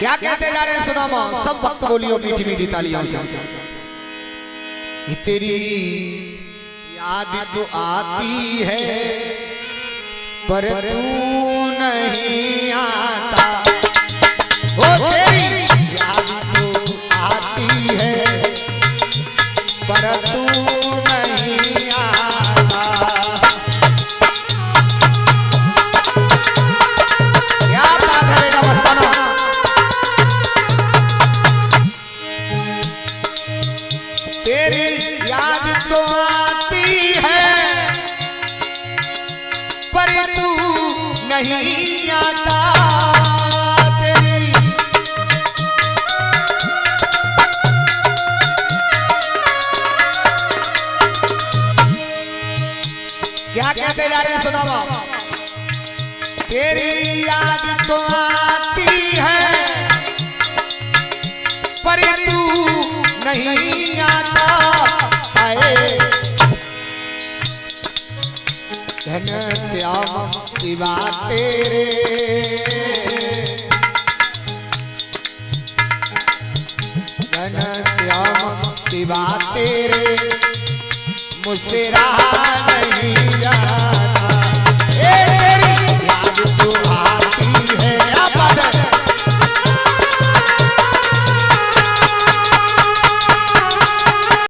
क्या कहते जा रहे हैं सुदामा? सब भक्त बोलियो मीठी मीठी तालियों से। तेरी याद तो आती है पर तू नहीं आता। वो तेरी याद तो आती है पर तू नहीं आता। क्या बात है बेटा मस्ताना। तेरी याद तो आती है पर तू नहीं आता। तेरी क्या कहते जा रहे हैं सुदामा? तेरी याद तो आती है पर तू नहीं आता। घन श्याम सिवा तेरे घन श्याम सिवा तेरे मुझसे रहा नहीं